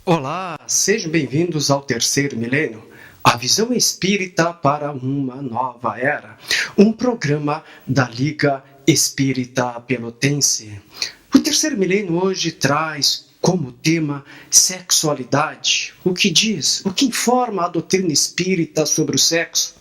Olá, sejam bem-vindos ao Terceiro Milênio, a visão espírita para uma nova era, um programa da Liga Espírita Pelotense. O Terceiro Milênio hoje traz como tema sexualidade, o que diz, o que informa a doutrina espírita sobre o sexo,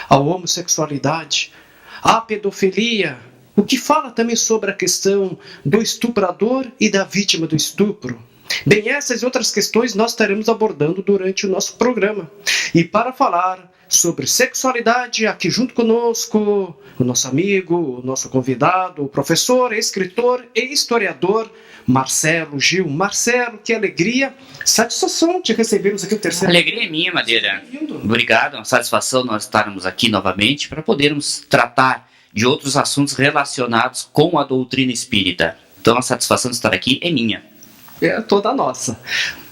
a homossexualidade, a pedofilia, o que fala também sobre a questão do estuprador e da vítima do estupro. Bem, essas e outras questões nós estaremos abordando durante o nosso programa. E para falar sobre sexualidade, aqui junto conosco, o nosso amigo, o nosso convidado, o professor, escritor e historiador, Marcelo Gil. Marcelo, que alegria, satisfação de recebermos aqui o terceiro. Alegria é minha, Madeira. Obrigado, é uma satisfação nós estarmos aqui novamente para podermos tratar de outros assuntos relacionados com a doutrina espírita. Então a satisfação de estar aqui é minha. É toda nossa.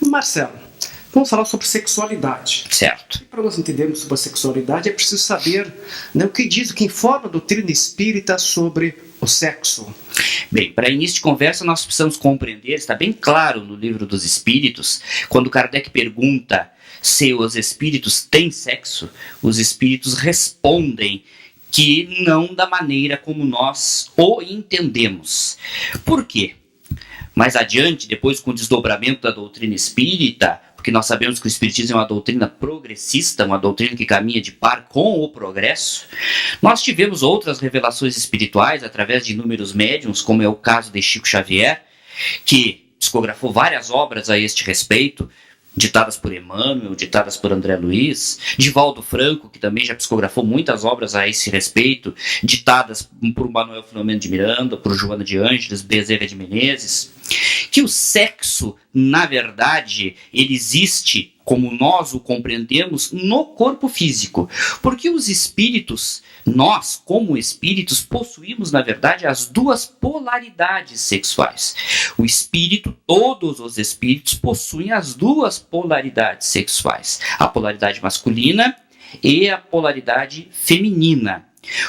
Marcelo, vamos falar sobre sexualidade. Certo. E para nós entendermos sobre a sexualidade, é preciso saber, o que diz, o que informa a doutrina espírita sobre o sexo. Bem, para início de conversa, nós precisamos compreender, está bem claro no Livro dos Espíritos, quando Kardec pergunta se os espíritos têm sexo, os espíritos respondem que não da maneira como nós o entendemos. Por quê? Mais adiante, depois com o desdobramento da doutrina espírita, porque nós sabemos que o espiritismo é uma doutrina progressista, uma doutrina que caminha de par com o progresso, nós tivemos outras revelações espirituais através de inúmeros médiuns, como é o caso de Chico Xavier, que psicografou várias obras a este respeito, ditadas por Emmanuel, ditadas por André Luiz, Divaldo Franco, que também já psicografou muitas obras a esse respeito, ditadas por Manuel Filomeno de Miranda, por Joana de Ângeles, Bezerra de Menezes, que o sexo, na verdade, ele existe, como nós o compreendemos, no corpo físico, porque os espíritos, nós, como espíritos, possuímos, na verdade, as duas polaridades sexuais. O espírito, todos os espíritos, possuem as duas polaridades sexuais, a polaridade masculina e a polaridade feminina.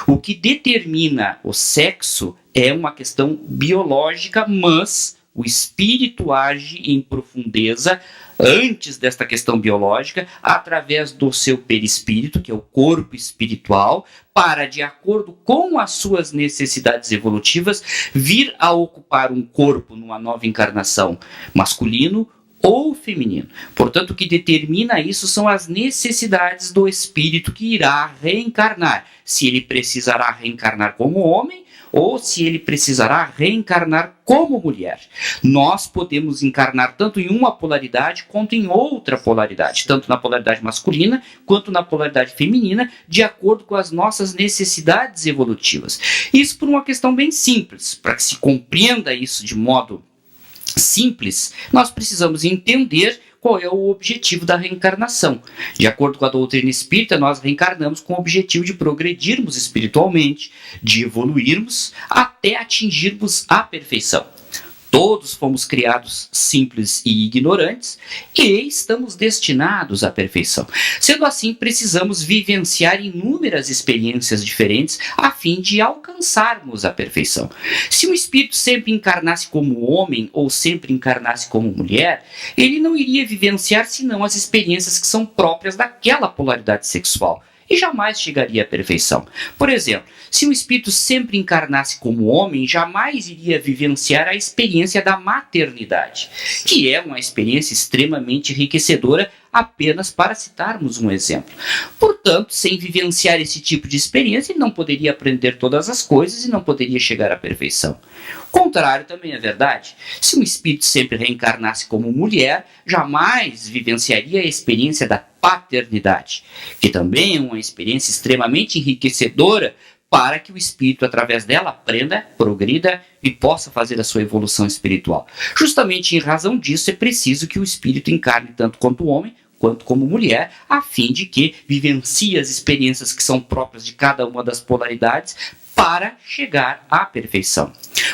O que determina o sexo é uma questão biológica, mas o espírito age em profundeza antes desta questão biológica, através do seu perispírito, que é o corpo espiritual, para, de acordo com as suas necessidades evolutivas, vir a ocupar um corpo numa nova encarnação, masculino ou feminino. Portanto, o que determina isso são as necessidades do espírito que irá reencarnar. Se ele precisará reencarnar como homem, ou se ele precisará reencarnar como mulher. Nós podemos encarnar tanto em uma polaridade quanto em outra polaridade, tanto na polaridade masculina quanto na polaridade feminina, de acordo com as nossas necessidades evolutivas. Isso por uma questão bem simples, para que se compreenda isso de modo simples, nós precisamos entender qual é o objetivo da reencarnação. De acordo com a doutrina espírita, nós reencarnamos com o objetivo de progredirmos espiritualmente, de evoluirmos até atingirmos a perfeição. Todos fomos criados simples e ignorantes e estamos destinados à perfeição. Sendo assim, precisamos vivenciar inúmeras experiências diferentes a fim de alcançarmos a perfeição. Se um espírito sempre encarnasse como homem ou sempre encarnasse como mulher, ele não iria vivenciar senão as experiências que são próprias daquela polaridade sexual e jamais chegaria à perfeição. Por exemplo, se um espírito sempre encarnasse como homem, jamais iria vivenciar a experiência da maternidade, que é uma experiência extremamente enriquecedora, apenas para citarmos um exemplo. Portanto, sem vivenciar esse tipo de experiência, ele não poderia aprender todas as coisas e não poderia chegar à perfeição. O contrário também é verdade. Se um espírito sempre reencarnasse como mulher, jamais vivenciaria a experiência da paternidade, que também é uma experiência extremamente enriquecedora para que o espírito, através dela, aprenda, progrida e possa fazer a sua evolução espiritual. Justamente em razão disso, é preciso que o espírito encarne tanto quanto homem, quanto como mulher, a fim de que vivencie as experiências que são próprias de cada uma das polaridades para chegar à perfeição.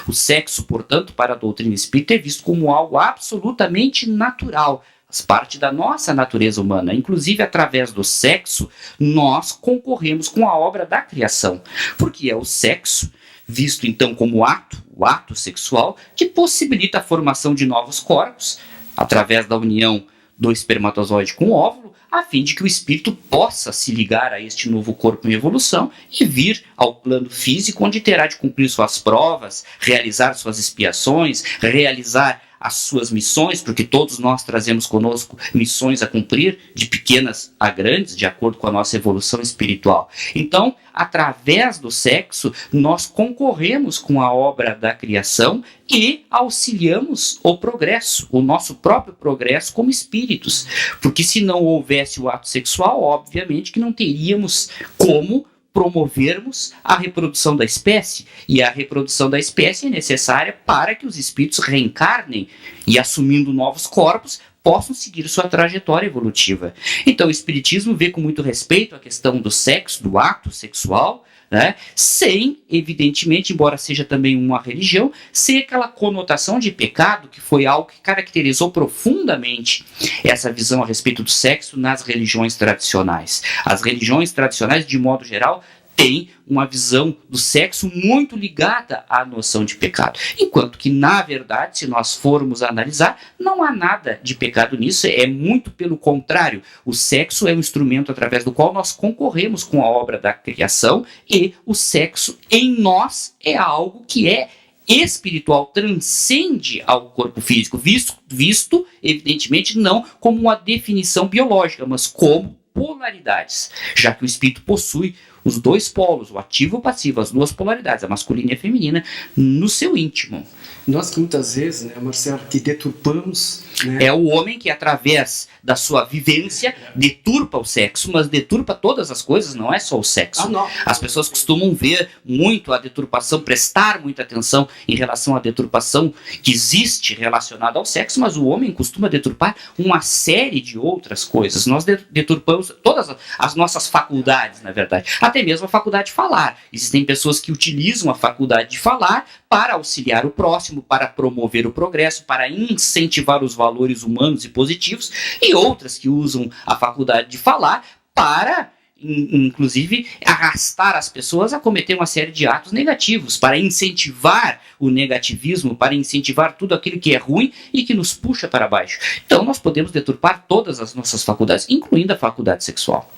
O sexo, portanto, para a doutrina espírita é visto como algo absolutamente natural, faz parte da nossa natureza humana. Inclusive, através do sexo, nós concorremos com a obra da criação, porque é o sexo, visto então como o ato sexual, que possibilita a formação de novos corpos, através da união do espermatozoide com o óvulo, a fim de que o espírito possa se ligar a este novo corpo em evolução e vir ao plano físico, onde terá de cumprir suas provas, realizar suas expiações, realizar as suas missões, porque todos nós trazemos conosco missões a cumprir, de pequenas a grandes, de acordo com a nossa evolução espiritual. Então, através do sexo, nós concorremos com a obra da criação e auxiliamos o progresso, o nosso próprio progresso como espíritos. Porque se não houvesse o ato sexual, obviamente que não teríamos como promovermos a reprodução da espécie, e a reprodução da espécie é necessária para que os espíritos reencarnem e, assumindo novos corpos, possam seguir sua trajetória evolutiva. Então o espiritismo vê com muito respeito a questão do sexo, do ato sexual, né, sem, evidentemente, embora seja também uma religião, sem aquela conotação de pecado, que foi algo que caracterizou profundamente essa visão a respeito do sexo nas religiões tradicionais. As religiões tradicionais, de modo geral, têm uma visão do sexo muito ligada à noção de pecado. Enquanto que, na verdade, se nós formos analisar, não há nada de pecado nisso, é muito pelo contrário. O sexo é um instrumento através do qual nós concorremos com a obra da criação, e o sexo em nós é algo que é espiritual, transcende ao corpo físico, visto evidentemente, não como uma definição biológica, mas como polaridades, já que o espírito possui os dois polos, o ativo e o passivo, as duas polaridades, a masculina e a feminina, no seu íntimo. Nós que muitas vezes, né, Marcelo, que deturpamos... Né? É o homem que, através da sua vivência, deturpa o sexo, mas deturpa todas as coisas, não é só o sexo. As pessoas costumam ver muito a deturpação, prestar muita atenção em relação à deturpação que existe relacionada ao sexo, mas o homem costuma deturpar uma série de outras coisas. Nós deturpamos todas as nossas faculdades, na verdade. Até mesmo a faculdade de falar. Existem pessoas que utilizam a faculdade de falar para auxiliar o próximo, para promover o progresso, para incentivar os valores humanos e positivos, e outras que usam a faculdade de falar para, inclusive, arrastar as pessoas a cometer uma série de atos negativos, para incentivar o negativismo, para incentivar tudo aquilo que é ruim e que nos puxa para baixo. Então nós podemos deturpar todas as nossas faculdades, incluindo a faculdade sexual.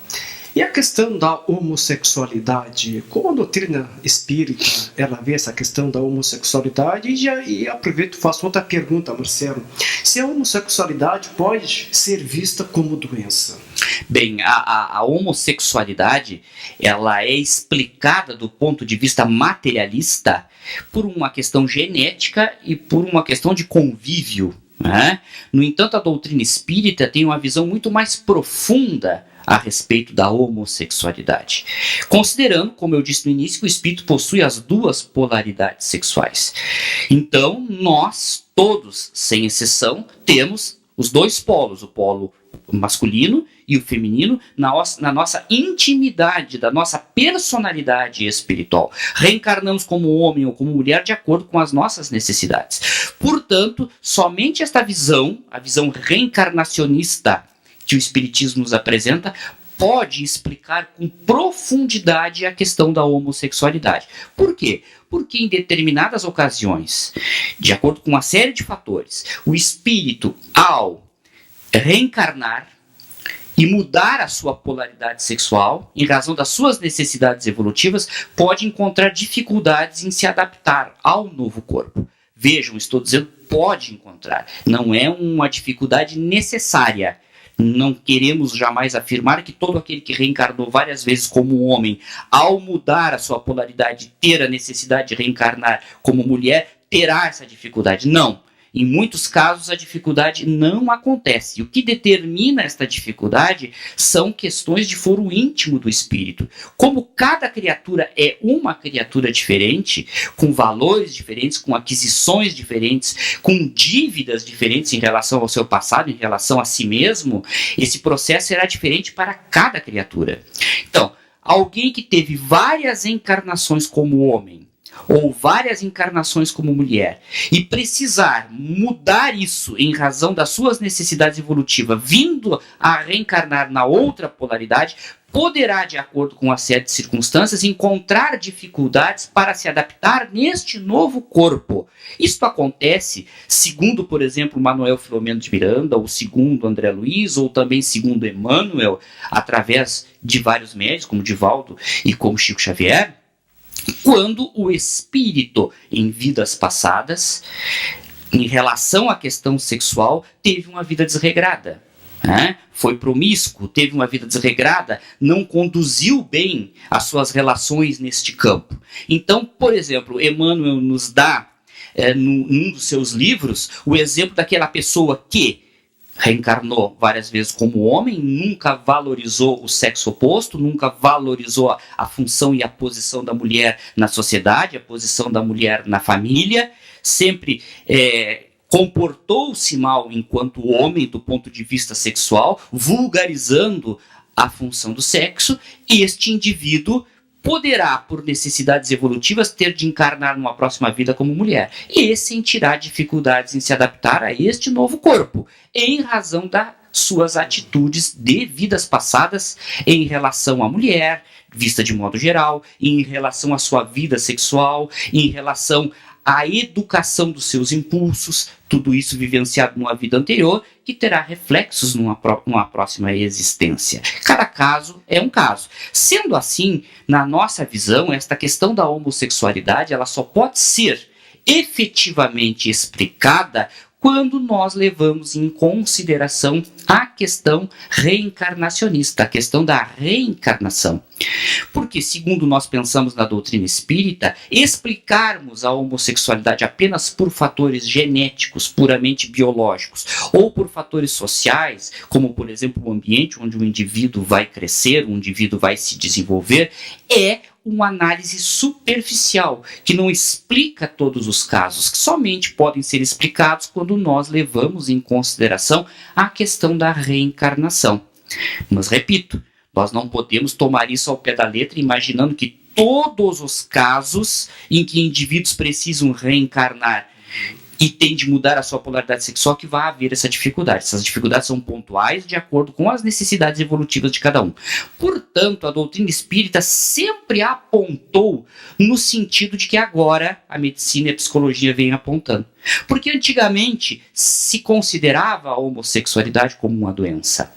E a questão da homossexualidade, como a doutrina espírita, ela vê essa questão da homossexualidade? E aproveito e faço outra pergunta, Marcelo. Se a homossexualidade pode ser vista como doença? Bem, a homossexualidade, ela é explicada do ponto de vista materialista por uma questão genética e por uma questão de convívio, né? No entanto, a doutrina espírita tem uma visão muito mais profunda a respeito da homossexualidade, considerando, como eu disse no início, que o espírito possui as duas polaridades sexuais. Então, nós todos, sem exceção, temos os dois polos, o polo masculino e o feminino, na nossa intimidade, da nossa personalidade espiritual. Reencarnamos como homem ou como mulher de acordo com as nossas necessidades. Portanto, somente esta visão, a visão reencarnacionista que o Espiritismo nos apresenta, pode explicar com profundidade a questão da homossexualidade. Por quê? Porque em determinadas ocasiões, de acordo com uma série de fatores, o espírito, ao reencarnar e mudar a sua polaridade sexual, em razão das suas necessidades evolutivas, pode encontrar dificuldades em se adaptar ao novo corpo. Vejam, estou dizendo pode encontrar, não é uma dificuldade necessária. Não queremos jamais afirmar que todo aquele que reencarnou várias vezes como homem, ao mudar a sua polaridade, ter a necessidade de reencarnar como mulher, terá essa dificuldade. Não. Em muitos casos a dificuldade não acontece. E o que determina esta dificuldade são questões de foro íntimo do espírito. Como cada criatura é uma criatura diferente, com valores diferentes, com aquisições diferentes, com dívidas diferentes em relação ao seu passado, em relação a si mesmo, esse processo será diferente para cada criatura. Então, alguém que teve várias encarnações como homem, ou várias encarnações como mulher, e precisar mudar isso em razão das suas necessidades evolutivas, vindo a reencarnar na outra polaridade, poderá, de acordo com uma série de circunstâncias, encontrar dificuldades para se adaptar neste novo corpo. Isto acontece, segundo, por exemplo, Manuel Filomeno de Miranda, ou segundo André Luiz, ou também segundo Emmanuel, através de vários médios, como Divaldo e como Chico Xavier, quando o espírito, em vidas passadas, em relação à questão sexual, teve uma vida desregrada. Foi promíscuo, teve uma vida desregrada, não conduziu bem as suas relações neste campo. Então, por exemplo, Emmanuel nos dá, num dos seus livros, o exemplo daquela pessoa que reencarnou várias vezes como homem, nunca valorizou o sexo oposto, nunca valorizou a função e a posição da mulher na sociedade, a posição da mulher na família, sempre comportou-se mal enquanto homem do ponto de vista sexual, vulgarizando a função do sexo, e este indivíduo poderá, por necessidades evolutivas, ter de encarnar numa próxima vida como mulher, e sentirá dificuldades em se adaptar a este novo corpo, em razão das suas atitudes de vidas passadas em relação à mulher, vista de modo geral, em relação à sua vida sexual, em relação à educação dos seus impulsos, tudo isso vivenciado numa vida anterior, que terá reflexos numa próxima existência. Cada caso é um caso. Sendo assim, na nossa visão, esta questão da homossexualidade ela só pode ser efetivamente explicada quando nós levamos em consideração a questão reencarnacionista, a questão da reencarnação. Porque, segundo nós pensamos na doutrina espírita, explicarmos a homossexualidade apenas por fatores genéticos, puramente biológicos, ou por fatores sociais, como, por exemplo, o ambiente onde o indivíduo vai crescer, o indivíduo vai se desenvolver, é uma análise superficial, que não explica todos os casos, que somente podem ser explicados quando nós levamos em consideração a questão da reencarnação. Mas, repito, nós não podemos tomar isso ao pé da letra, imaginando que todos os casos em que indivíduos precisam reencarnar e tem de mudar a sua polaridade sexual que vai haver essa dificuldade. Essas dificuldades são pontuais de acordo com as necessidades evolutivas de cada um. Portanto, a doutrina espírita sempre apontou no sentido de que agora a medicina e a psicologia vêm apontando. Porque antigamente se considerava a homossexualidade como uma doença.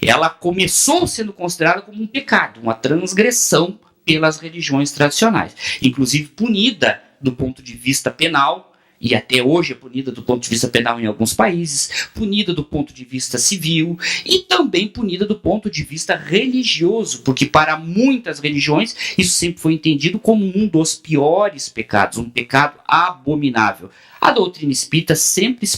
Ela começou sendo considerada como um pecado, uma transgressão pelas religiões tradicionais, inclusive punida do ponto de vista penal, e até hoje é punida do ponto de vista penal em alguns países, punida do ponto de vista civil e também punida do ponto de vista religioso, porque para muitas religiões isso sempre foi entendido como um dos piores pecados, um pecado abominável. A doutrina espírita sempre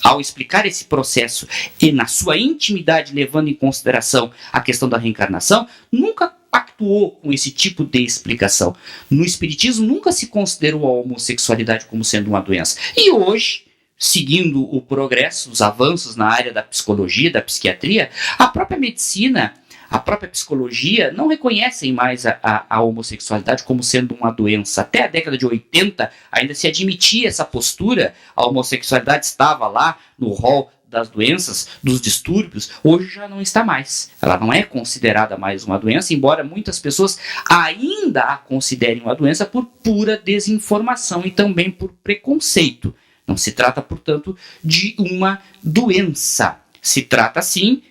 ao explicar esse processo e na sua intimidade levando em consideração a questão da reencarnação, nunca pactuou com esse tipo de explicação. No espiritismo nunca se considerou a homossexualidade como sendo uma doença. E hoje, seguindo o progresso, os avanços na área da psicologia, da psiquiatria, a própria medicina, a própria psicologia não reconhecem mais a homossexualidade como sendo uma doença. Até a década de 80 ainda se admitia essa postura, a homossexualidade estava lá no rol das doenças, dos distúrbios, hoje já não está mais. Ela não é considerada mais uma doença, embora muitas pessoas ainda a considerem uma doença por pura desinformação e também por preconceito. Não se trata, portanto, de uma doença. Se trata, sim,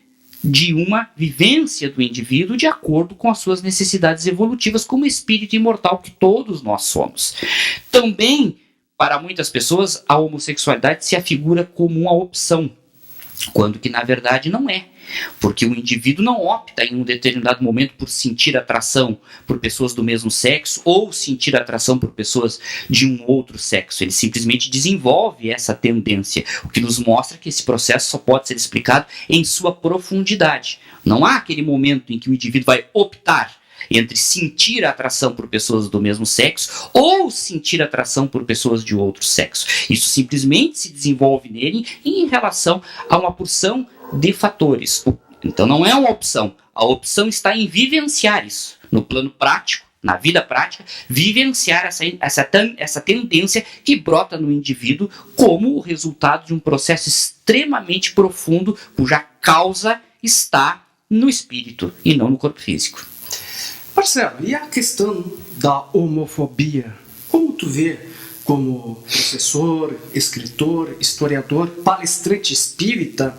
de uma vivência do indivíduo de acordo com as suas necessidades evolutivas como espírito imortal que todos nós somos. Também, para muitas pessoas, a homossexualidade se afigura como uma opção, quando que na verdade não é, porque o indivíduo não opta em um determinado momento por sentir atração por pessoas do mesmo sexo ou sentir atração por pessoas de um outro sexo, ele simplesmente desenvolve essa tendência, o que nos mostra que esse processo só pode ser explicado em sua profundidade. Não há aquele momento em que o indivíduo vai optar entre sentir atração por pessoas do mesmo sexo ou sentir atração por pessoas de outro sexo. Isso simplesmente se desenvolve nele em relação a uma porção de fatores. Então não é uma opção. A opção está em vivenciar isso. No plano prático, na vida prática, vivenciar essa tendência que brota no indivíduo como o resultado de um processo extremamente profundo, cuja causa está no espírito e não no corpo físico. Marcelo, e a questão da homofobia? Como tu vê, como professor, escritor, historiador, palestrante espírita,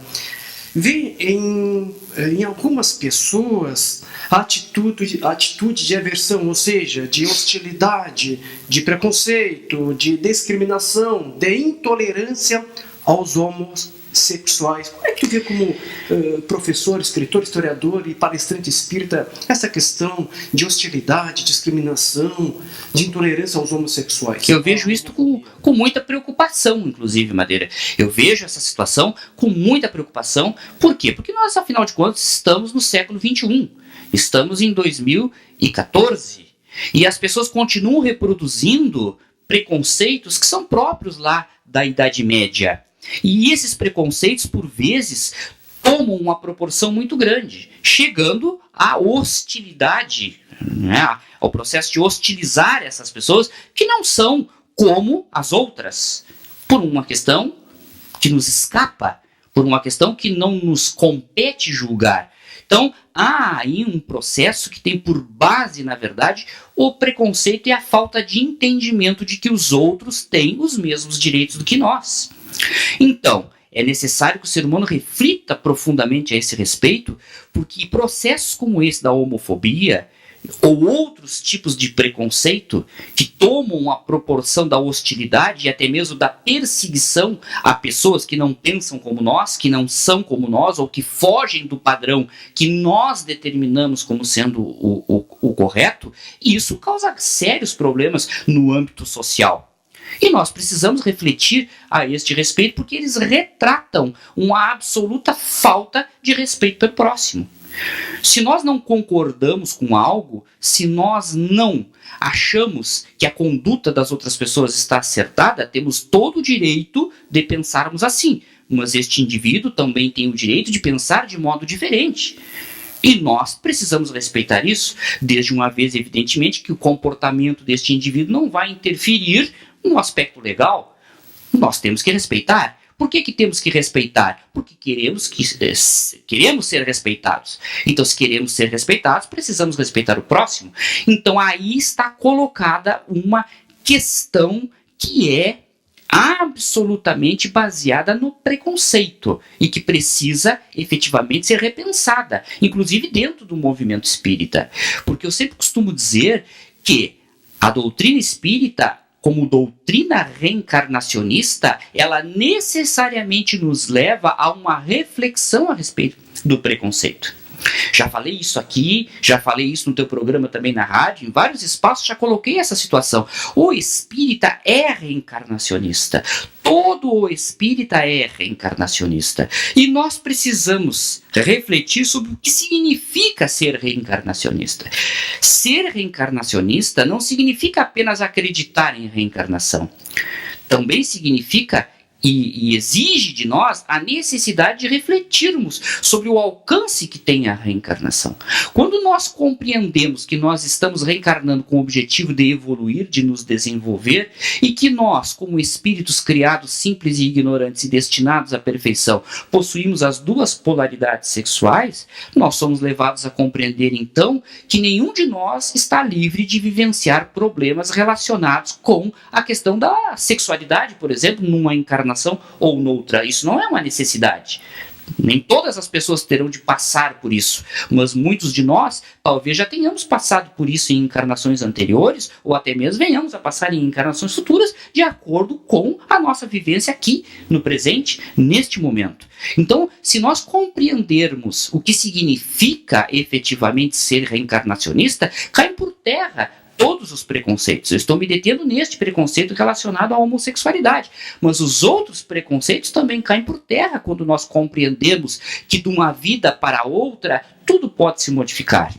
vê em algumas pessoas a atitude de aversão, ou seja, de hostilidade, de preconceito, de discriminação, de intolerância aos homossexuais. Como é que tu vê como professor, escritor, historiador e palestrante espírita essa questão de hostilidade, discriminação, de intolerância aos homossexuais? Eu vejo isso com muita preocupação, inclusive, Madeira. Eu vejo essa situação com muita preocupação. Por quê? Porque nós, afinal de contas, estamos no século XXI. Estamos em 2014. E as pessoas continuam reproduzindo preconceitos que são próprios lá da Idade Média. E esses preconceitos, por vezes, tomam uma proporção muito grande, chegando à hostilidade, né, ao processo de hostilizar essas pessoas que não são como as outras, por uma questão que nos escapa, por uma questão que não nos compete julgar. Então, há aí um processo que tem por base, na verdade, o preconceito e a falta de entendimento de que os outros têm os mesmos direitos do que nós. Então, é necessário que o ser humano reflita profundamente a esse respeito, porque processos como esse da homofobia ou outros tipos de preconceito que tomam a proporção da hostilidade e até mesmo da perseguição a pessoas que não pensam como nós, que não são como nós ou que fogem do padrão que nós determinamos como sendo o correto, isso causa sérios problemas no âmbito social. E nós precisamos refletir a este respeito porque eles retratam uma absoluta falta de respeito pelo próximo. Se nós não concordamos com algo, se nós não achamos que a conduta das outras pessoas está acertada, temos todo o direito de pensarmos assim. Mas este indivíduo também tem o direito de pensar de modo diferente. E nós precisamos respeitar isso, desde uma vez, evidentemente, que o comportamento deste indivíduo não vai interferir no aspecto legal. Nós temos que respeitar. Por que temos que respeitar? Porque queremos ser respeitados. Então, se queremos ser respeitados, precisamos respeitar o próximo. Então, aí está colocada uma questão que é absolutamente baseada no preconceito e que precisa efetivamente ser repensada, inclusive dentro do movimento espírita. Porque eu sempre costumo dizer que a doutrina espírita, como doutrina reencarnacionista, ela necessariamente nos leva a uma reflexão a respeito do preconceito. Já falei isso aqui, já falei isso no teu programa também na rádio, em vários espaços já coloquei essa situação. O espírita é reencarnacionista. Todo o espírita é reencarnacionista. E nós precisamos refletir sobre o que significa ser reencarnacionista. Ser reencarnacionista não significa apenas acreditar em reencarnação. Também significa e exige de nós a necessidade de refletirmos sobre o alcance que tem a reencarnação. Quando nós compreendemos que nós estamos reencarnando com o objetivo de evoluir, de nos desenvolver, e que nós, como espíritos criados simples e ignorantes e destinados à perfeição, possuímos as duas polaridades sexuais, nós somos levados a compreender então que nenhum de nós está livre de vivenciar problemas relacionados com a questão da sexualidade, por exemplo, numa encarnação ou noutra. Isso não é uma necessidade. Nem todas as pessoas terão de passar por isso, mas muitos de nós talvez já tenhamos passado por isso em encarnações anteriores, ou até mesmo venhamos a passar em encarnações futuras, de acordo com a nossa vivência aqui, no presente, neste momento. Então, se nós compreendermos o que significa efetivamente ser reencarnacionista, cai por terra todos os preconceitos. Eu estou me detendo neste preconceito relacionado à homossexualidade, mas os outros preconceitos também caem por terra quando nós compreendemos que de uma vida para outra tudo pode se modificar.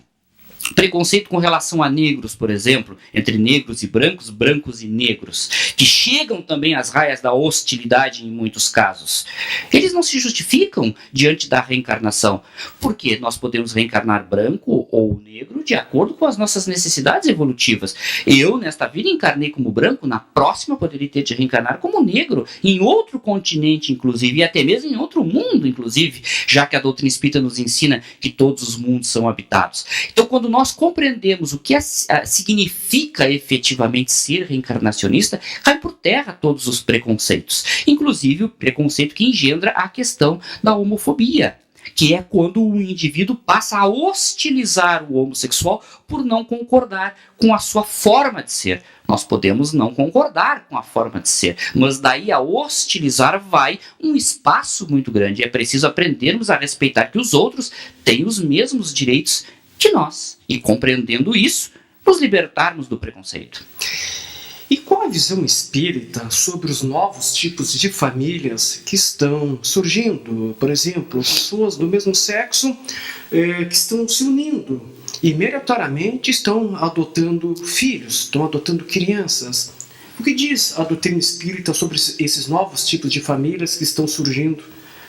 Preconceito com relação a negros, por exemplo, entre negros e brancos, brancos e negros, que chegam também às raias da hostilidade em muitos casos. Eles não se justificam diante da reencarnação, porque nós podemos reencarnar branco ou negro de acordo com as nossas necessidades evolutivas. Eu, nesta vida, encarnei como branco, na próxima poderia ter de reencarnar como negro, em outro continente, inclusive, e até mesmo em outro mundo, inclusive, já que a doutrina espírita nos ensina que todos os mundos são habitados. Então, quando nós compreendemos o que significa efetivamente ser reencarnacionista, cai por terra todos os preconceitos, inclusive o preconceito que engendra a questão da homofobia, que é quando o indivíduo passa a hostilizar o homossexual por não concordar com a sua forma de ser. Nós podemos não concordar com a forma de ser, mas daí a hostilizar vai um espaço muito grande. É preciso aprendermos a respeitar que os outros têm os mesmos direitos que nós, e compreendendo isso, nos libertarmos do preconceito. E qual a visão espírita sobre os novos tipos de famílias que estão surgindo? Por exemplo, pessoas do mesmo sexo que estão se unindo e meritocraticamente estão adotando filhos, estão adotando crianças. O que diz a doutrina espírita sobre esses novos tipos de famílias que estão surgindo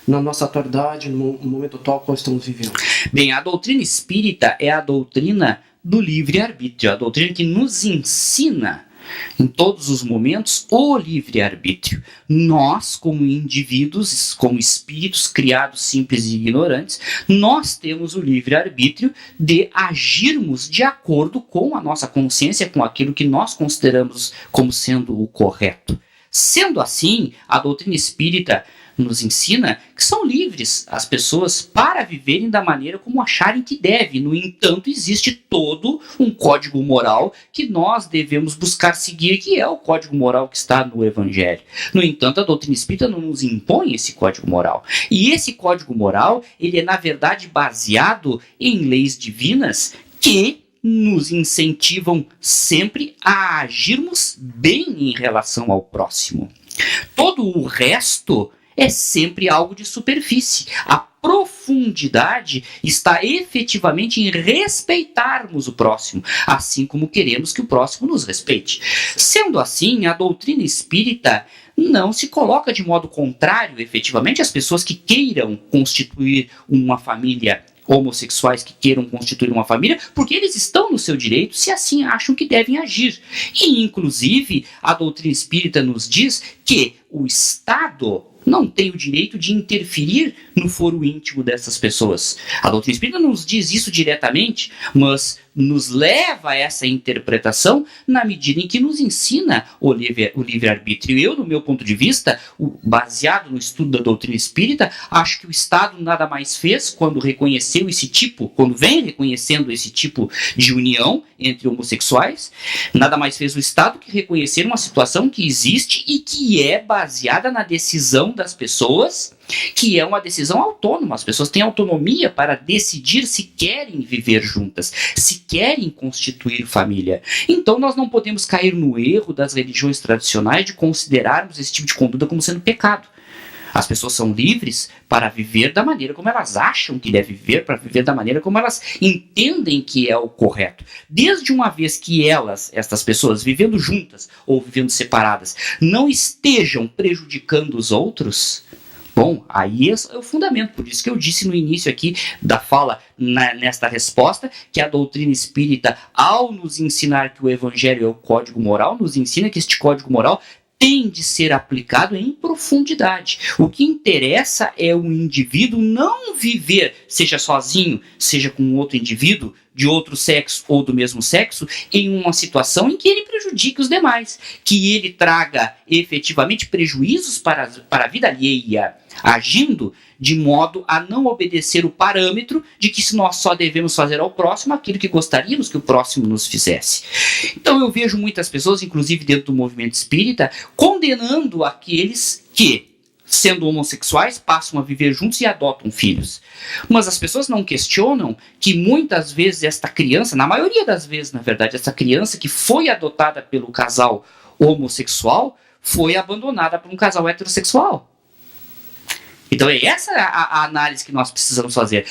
na nossa atualidade, no momento atual que nós estamos vivendo? Bem, a doutrina espírita é a doutrina do livre-arbítrio, a doutrina que nos ensina em todos os momentos o livre-arbítrio. Nós, como indivíduos, como espíritos criados simples e ignorantes, nós temos o livre-arbítrio de agirmos de acordo com a nossa consciência, com aquilo que nós consideramos como sendo o correto. Sendo assim, a doutrina espírita nos ensina que são livres as pessoas para viverem da maneira como acharem que deve. No entanto, existe todo um código moral que nós devemos buscar seguir, que é o código moral que está no Evangelho. No entanto, a doutrina espírita não nos impõe esse código moral. E esse código moral, ele é na verdade baseado em leis divinas que nos incentivam sempre a agirmos bem em relação ao próximo. Todo o resto é sempre algo de superfície. A profundidade está efetivamente em respeitarmos o próximo, assim como queremos que o próximo nos respeite. Sendo assim, a doutrina espírita não se coloca de modo contrário, efetivamente, às pessoas que queiram constituir uma família, homossexuais que queiram constituir uma família, porque eles estão no seu direito se assim acham que devem agir. E, inclusive, a doutrina espírita nos diz que o Estado não tem o direito de interferir no foro íntimo dessas pessoas. A doutrina espírita não nos diz isso diretamente, mas nos leva a essa interpretação na medida em que nos ensina o livre-arbítrio. Eu, no meu ponto de vista, baseado no estudo da doutrina espírita, acho que o Estado nada mais fez quando reconheceu esse tipo, quando vem reconhecendo esse tipo de união entre homossexuais, nada mais fez o Estado que reconhecer uma situação que existe e que é baseada na decisão das pessoas, que é uma decisão autônoma. As pessoas têm autonomia para decidir se querem viver juntas, se querem constituir família. Então nós não podemos cair no erro das religiões tradicionais de considerarmos esse tipo de conduta como sendo pecado. As pessoas são livres para viver da maneira como elas acham que devem viver, para viver da maneira como elas entendem que é o correto. Desde uma vez que estas pessoas, vivendo juntas ou vivendo separadas, não estejam prejudicando os outros, bom, aí é o fundamento. Por isso que eu disse no início aqui da fala, nesta resposta, que a doutrina espírita, ao nos ensinar que o Evangelho é o código moral, nos ensina que este código moral tem de ser aplicado em profundidade. O que interessa é o indivíduo não viver, seja sozinho, seja com outro indivíduo, de outro sexo ou do mesmo sexo, em uma situação em que ele prejudique os demais, que ele traga efetivamente prejuízos para a vida alheia, agindo de modo a não obedecer o parâmetro de que nós só devemos fazer ao próximo aquilo que gostaríamos que o próximo nos fizesse. Então eu vejo muitas pessoas, inclusive dentro do movimento espírita, condenando aqueles que, sendo homossexuais, passam a viver juntos e adotam filhos. Mas as pessoas não questionam que muitas vezes esta criança, na maioria das vezes, na verdade, essa criança que foi adotada pelo casal homossexual, foi abandonada por um casal heterossexual. Então é essa a análise que nós precisamos fazer.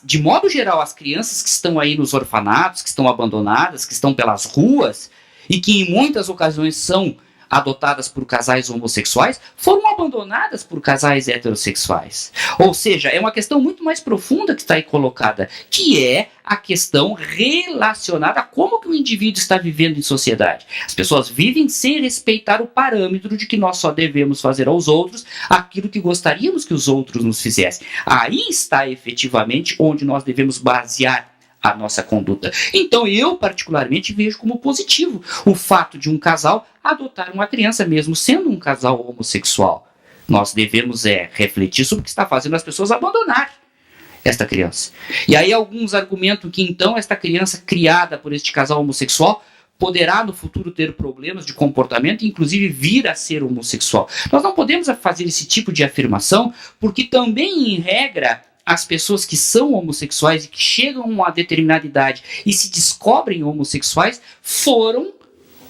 De modo geral, as crianças que estão aí nos orfanatos, que estão abandonadas, que estão pelas ruas, e que em muitas ocasiões são adotadas por casais homossexuais, foram abandonadas por casais heterossexuais. Ou seja, é uma questão muito mais profunda que está aí colocada, que é a questão relacionada a como que o indivíduo está vivendo em sociedade. As pessoas vivem sem respeitar o parâmetro de que nós só devemos fazer aos outros aquilo que gostaríamos que os outros nos fizessem. Aí está efetivamente onde nós devemos basear a nossa conduta. Então eu particularmente vejo como positivo o fato de um casal adotar uma criança, mesmo sendo um casal homossexual. Nós devemos refletir sobre o que está fazendo as pessoas abandonar esta criança. E aí alguns argumentam que então esta criança criada por este casal homossexual poderá no futuro ter problemas de comportamento e inclusive vir a ser homossexual. Nós não podemos fazer esse tipo de afirmação, porque também, em regra, as pessoas que são homossexuais e que chegam a uma determinada idade e se descobrem homossexuais foram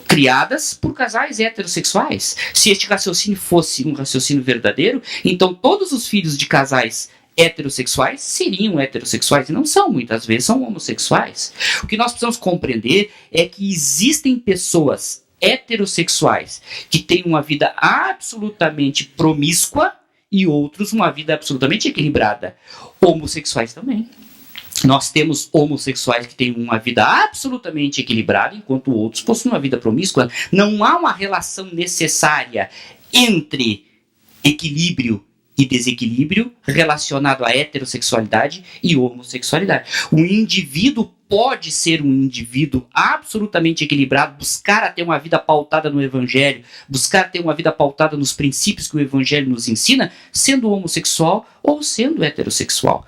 criadas por casais heterossexuais. Se este raciocínio fosse um raciocínio verdadeiro, então todos os filhos de casais heterossexuais seriam heterossexuais e não são, muitas vezes são homossexuais. O que nós precisamos compreender é que existem pessoas heterossexuais que têm uma vida absolutamente promíscua e outros uma vida absolutamente equilibrada. Homossexuais também. Nós temos homossexuais que têm uma vida absolutamente equilibrada, enquanto outros possuem uma vida promíscua. Não há uma relação necessária entre equilíbrio e desequilíbrio relacionado à heterossexualidade e homossexualidade. O indivíduo pode ser um indivíduo absolutamente equilibrado, buscar ter uma vida pautada no Evangelho, buscar ter uma vida pautada nos princípios que o Evangelho nos ensina, sendo homossexual ou sendo heterossexual.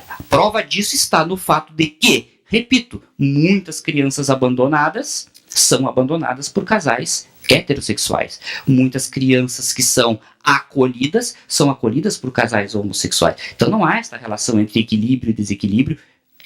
A prova disso está no fato de que, repito, muitas crianças abandonadas são abandonadas por casais heterossexuais. Muitas crianças que são acolhidas por casais homossexuais. Então não há esta relação entre equilíbrio e desequilíbrio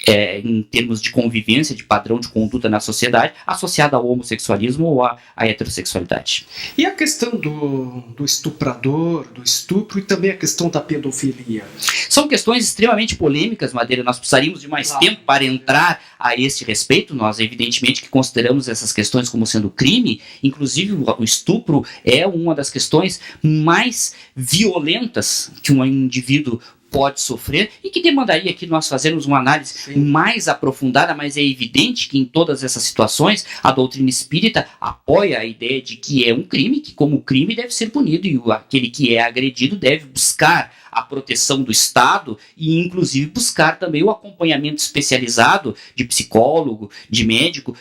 em termos de convivência, de padrão de conduta na sociedade, associada ao homossexualismo ou à heterossexualidade. E a questão do estuprador, do estupro e também a questão da pedofilia? São questões extremamente polêmicas, Madeira. Nós precisaríamos de mais tempo para entrar a este respeito. Nós, evidentemente, que consideramos essas questões como sendo crime. Inclusive, o estupro é uma das questões mais violentas que um indivíduo pode sofrer e que demandaria que nós fazermos uma análise mais aprofundada, mas é evidente que em todas essas situações a doutrina espírita apoia a ideia de que é um crime, que como crime deve ser punido e aquele que é agredido deve buscar a proteção do Estado e inclusive buscar também o acompanhamento especializado de psicólogo, de médico,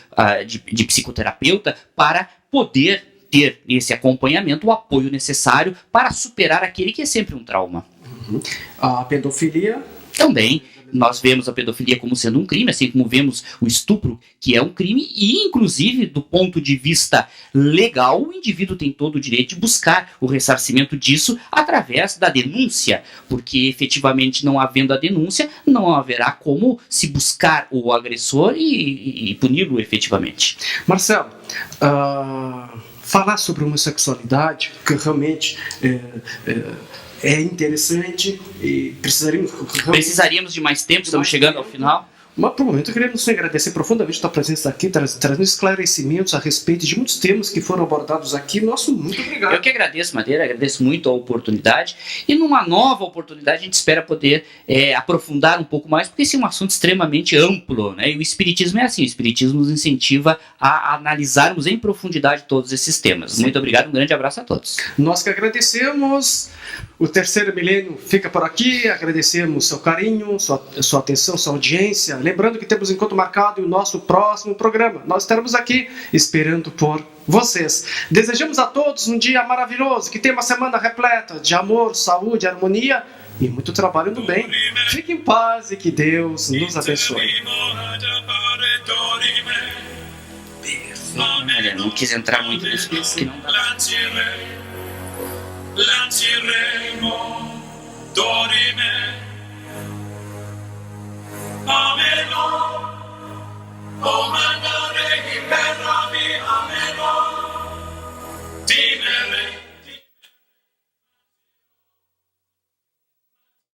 de psicoterapeuta para poder ter esse acompanhamento, o apoio necessário para superar aquele que é sempre um trauma. A pedofilia? Também. Nós vemos a pedofilia como sendo um crime, assim como vemos o estupro, que é um crime, e inclusive, do ponto de vista legal, o indivíduo tem todo o direito de buscar o ressarcimento disso através da denúncia, porque efetivamente não havendo a denúncia, não haverá como se buscar o agressor e puni-lo efetivamente. Marcelo, falar sobre homossexualidade, que realmente é interessante e precisaríamos de mais tempo, estamos chegando ao final. Mas, por momento, queremos agradecer profundamente a tua presença aqui, trazendo esclarecimentos a respeito de muitos temas que foram abordados aqui. Nosso muito obrigado. Eu que agradeço, Madeira, agradeço muito a oportunidade. E numa nova oportunidade a gente espera poder aprofundar um pouco mais, porque esse é um assunto extremamente amplo, né? E o Espiritismo é assim, o Espiritismo nos incentiva a analisarmos em profundidade todos esses temas. Sim. Muito obrigado, um grande abraço a todos. Nós que agradecemos. O terceiro milênio fica por aqui. Agradecemos seu carinho, sua atenção, sua audiência. Lembrando que temos encontro marcado em o nosso próximo programa. Nós estaremos aqui esperando por vocês. Desejamos a todos um dia maravilhoso, que tenha uma semana repleta de amor, saúde, harmonia e muito trabalho no bem. Fique em paz e que Deus nos abençoe. Olha, não quis entrar muito nisso, que não dá. Lanciremo, dorime.